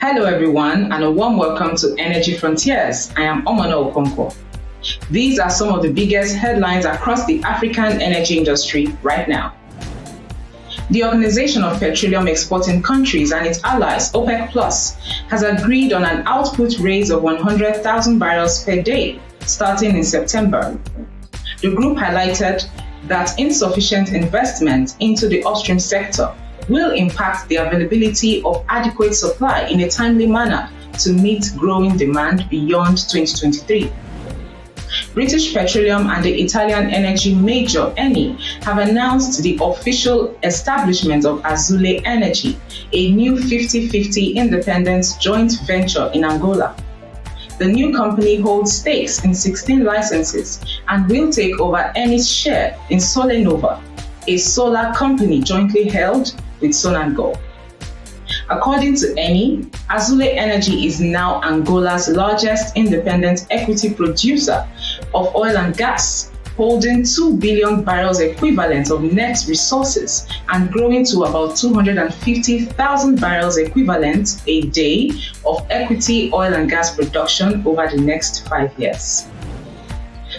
Hello everyone and a warm welcome to Energy Frontiers. I am Omano Okonkwo. These are some of the biggest headlines across the African energy industry right now. The Organization of Petroleum Exporting Countries and its allies, OPEC Plus, has agreed on an output raise of 100,000 barrels per day starting in September. The group highlighted that insufficient investment into the upstream sector will impact the availability of adequate supply in a timely manner to meet growing demand beyond 2023. British Petroleum and the Italian energy major Eni have announced the official establishment of Azule Energy, a new 50-50 independent joint venture in Angola. The new company holds stakes in 16 licenses and will take over Eni's share in Solenova, a solar company jointly held with Sonangol. According to Eni, Azule Energy is now Angola's largest independent equity producer of oil and gas, holding 2 billion barrels equivalent of net resources and growing to about 250,000 barrels equivalent a day of equity oil and gas production over the next 5 years.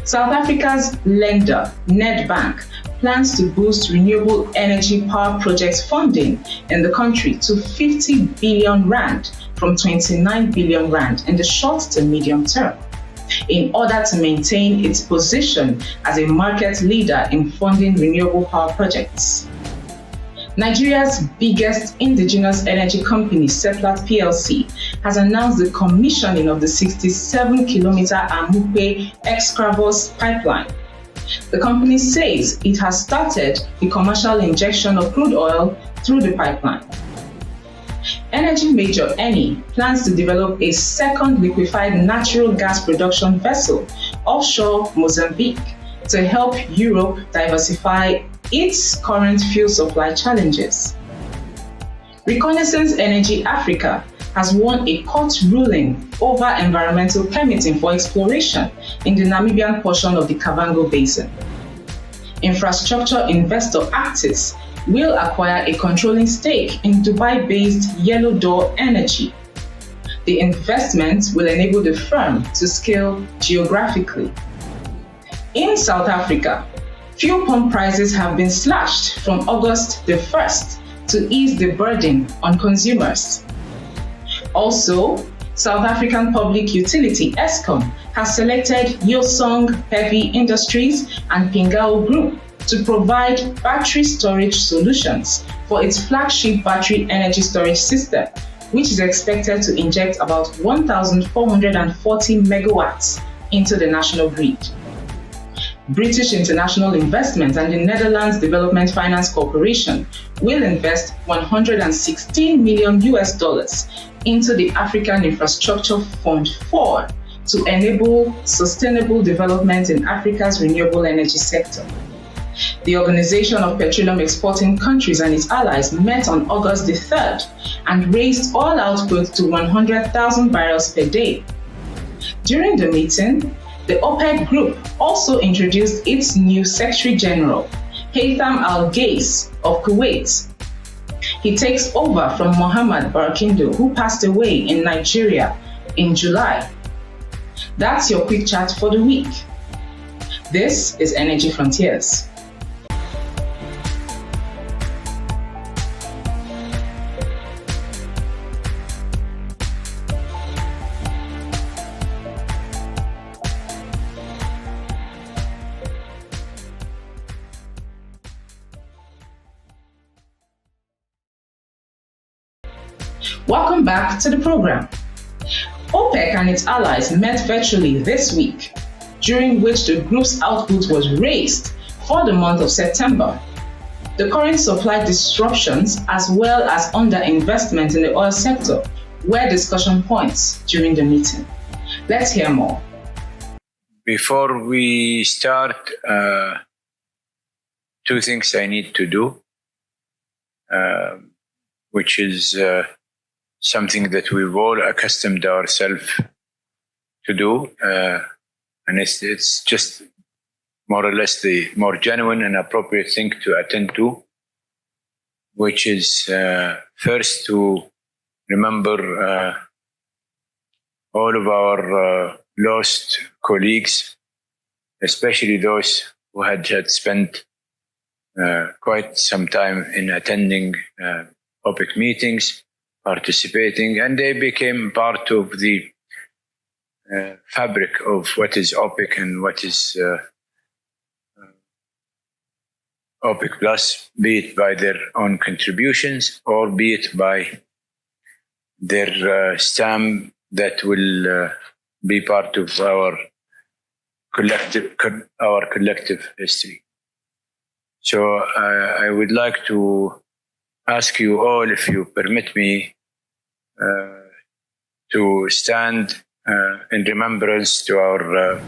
South Africa's lender, Nedbank, plans to boost renewable energy power project funding in the country to 50 billion rand from 29 billion rand in the short to medium term, in order to maintain its position as a market leader in funding renewable power projects. Nigeria's biggest indigenous energy company, Seplat PLC, has announced the commissioning of the 67-kilometer Amupe Excavos pipeline. The company says it has started the commercial injection of crude oil through the pipeline. Energy major Eni plans to develop a second liquefied natural gas production vessel offshore Mozambique to help Europe diversify its current fuel supply challenges. Reconnaissance Energy Africa has won a court ruling over environmental permitting for exploration in the Namibian portion of the Kavango Basin. Infrastructure investor Actis will acquire a controlling stake in Dubai-based Yellow Door Energy. The investment will enable the firm to scale geographically. In South Africa, fuel pump prices have been slashed from August the 1st to ease the burden on consumers. Also, South African public utility Eskom has selected Yosong Heavy Industries and Pingao Group to provide battery storage solutions for its flagship battery energy storage system, which is expected to inject about 1,440 megawatts into the national grid. British International Investment and the Netherlands Development Finance Corporation will invest $116 million into the African Infrastructure Fund 4 to enable sustainable development in Africa's renewable energy sector. The Organization of Petroleum Exporting Countries and its allies met on August the 3rd and raised all output to 100,000 barrels per day. During the meeting, the OPEC group also introduced its new Secretary General, Haytham Al-Ghais of Kuwait. He takes over from Mohammad Barkindo, who passed away in Nigeria in July. That's your quick chat for the week. This is Energy Frontiers. Welcome back to the program. OPEC and its allies met virtually this week, during which the group's output was raised for the month of September. The current supply disruptions, as well as underinvestment in the oil sector, were discussion points during the meeting. Let's hear more. Before we start, two things I need to do, which is something that we've all accustomed ourselves to do, and it's just more or less the more genuine and appropriate thing to attend to, which is first to remember all of our lost colleagues, especially those who had spent quite some time in attending OPEC meetings, participating, and they became part of the fabric of what is OPEC and what is OPEC Plus, be it by their own contributions or be it by their stamp that will be part of our collective history. So I would like to ask you all, if you permit me, to stand in remembrance to our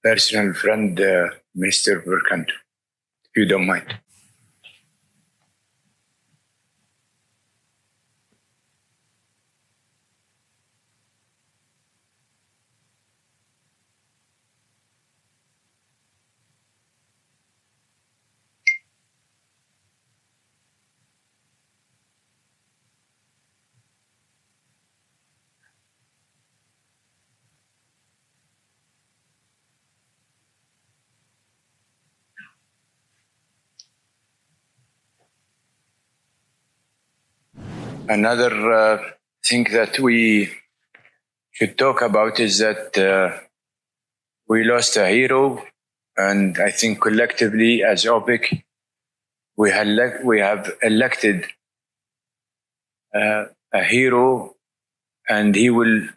personal friend, Mr. Barkindo, if you don't mind. Another thing that we should talk about is that we lost a hero, and I think collectively as OPEC, we have elected a hero, and he will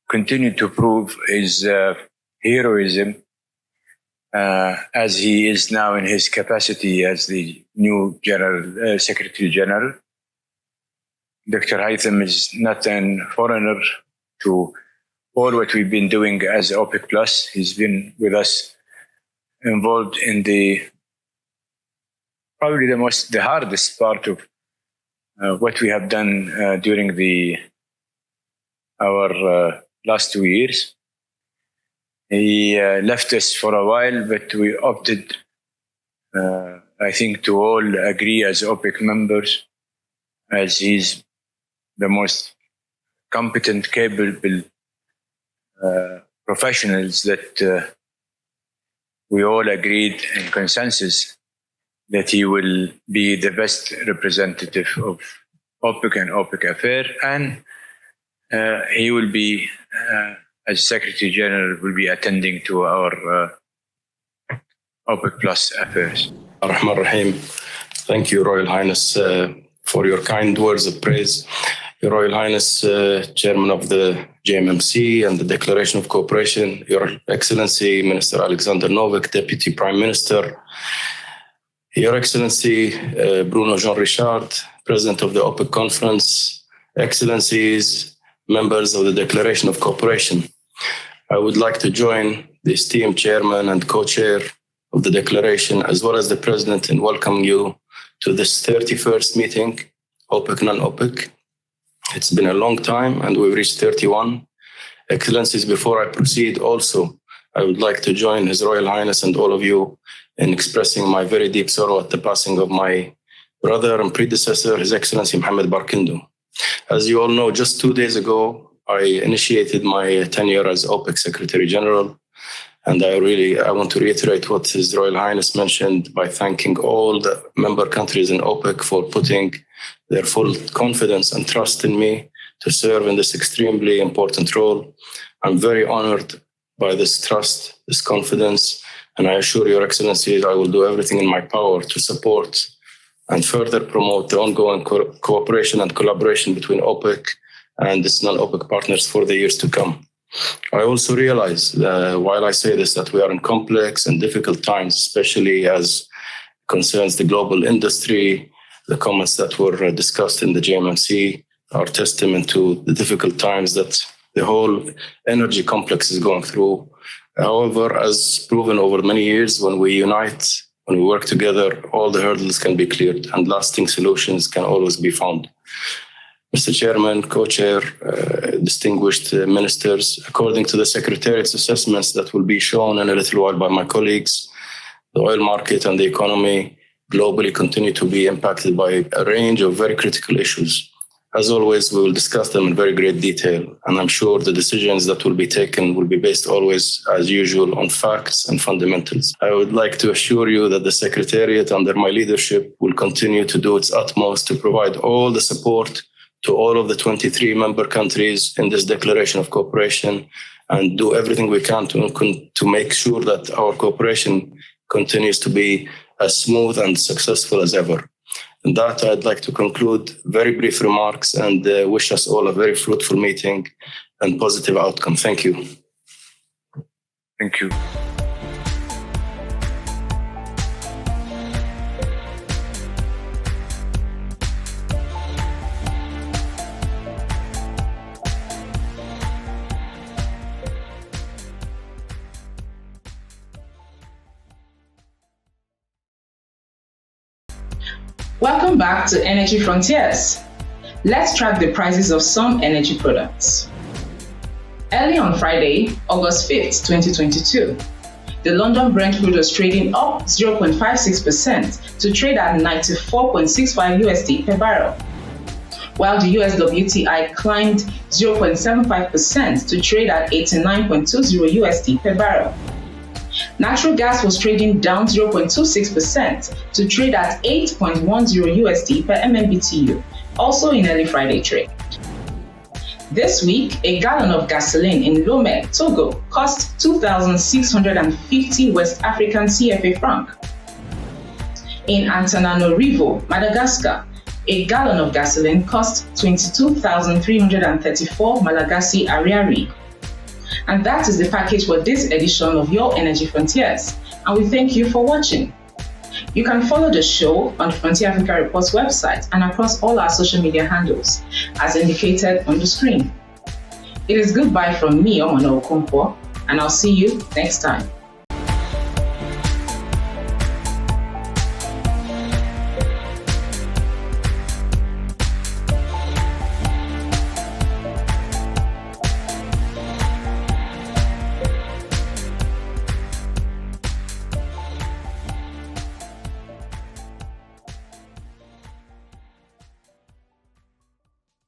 continue to prove his heroism as he is now in his capacity as the new Secretary General. Dr. Haytham is not a foreigner to all what we've been doing as OPEC Plus. He's been with us, involved in probably the hardest part of what we have done during our last 2 years. He left us for a while, but we opted, I think, to all agree as OPEC members, as he's the most competent, capable professionals that we all agreed in consensus that he will be the best representative of OPEC and OPEC affair, and he will be, as Secretary General, will be attending to our OPEC Plus affairs. Ar-Rahman Rahim. Thank you, Royal Highness, for your kind words of praise. Your Royal Highness, Chairman of the JMMC and the Declaration of Cooperation, Your Excellency, Minister Alexander Novak, Deputy Prime Minister, Your Excellency, Bruno Jean-Richard, President of the OPEC Conference, Excellencies, members of the Declaration of Cooperation. I would like to join the esteemed Chairman and Co-Chair of the Declaration, as well as the President, in welcoming you to this 31st meeting, OPEC, non-OPEC. It's been a long time and we've reached 31. Excellencies, before I proceed also, I would like to join His Royal Highness and all of you in expressing my very deep sorrow at the passing of my brother and predecessor, His Excellency Mohammad Barkindo. As you all know, just 2 days ago, I initiated my tenure as OPEC Secretary General. And I want to reiterate what His Royal Highness mentioned by thanking all the member countries in OPEC for putting their full confidence and trust in me to serve in this extremely important role. I'm very honored by this trust, this confidence, and I assure Your Excellency I will do everything in my power to support and further promote the ongoing cooperation and collaboration between OPEC and its non-OPEC partners for the years to come. I also realize, while I say this, that we are in complex and difficult times, especially as concerns the global industry. The comments that were discussed in the JMMC are testament to the difficult times that the whole energy complex is going through. However, as proven over many years, when we unite, when we work together, all the hurdles can be cleared and lasting solutions can always be found. Mr. Chairman, Co-Chair, distinguished ministers, according to the Secretariat's assessments that will be shown in a little while by my colleagues, the oil market and the economy globally continue to be impacted by a range of very critical issues. As always, we will discuss them in very great detail, and I'm sure the decisions that will be taken will be based always, as usual, on facts and fundamentals. I would like to assure you that the Secretariat, under my leadership, will continue to do its utmost to provide all the support to all of the 23 member countries in this declaration of cooperation, and do everything we can to make sure that our cooperation continues to be as smooth and successful as ever. And that, I'd like to conclude very brief remarks and wish us all a very fruitful meeting and positive outcome. Thank you. Thank you. Welcome back to Energy Frontiers. Let's track the prices of some energy products. Early on Friday, August 5th, 2022, the London Brent crude was trading up 0.56% to trade at 94.65 USD per barrel, while the US WTI climbed 0.75% to trade at 89.20 USD per barrel. Natural gas was trading down 0.26% to trade at 8.10 USD per MMBTU, also in early Friday trade. This week, a gallon of gasoline in Lomé, Togo, cost 2,650 West African CFA franc. In Antananarivo, Madagascar, a gallon of gasoline cost 22,334 Malagasy Ariari. And that is the package for this edition of Your Energy Frontiers, and we thank you for watching. You can follow the show on Frontier Africa Reports website and across all our social media handles, as indicated on the screen. It is goodbye from me, Mohammad Barkindo, and I'll see you next time.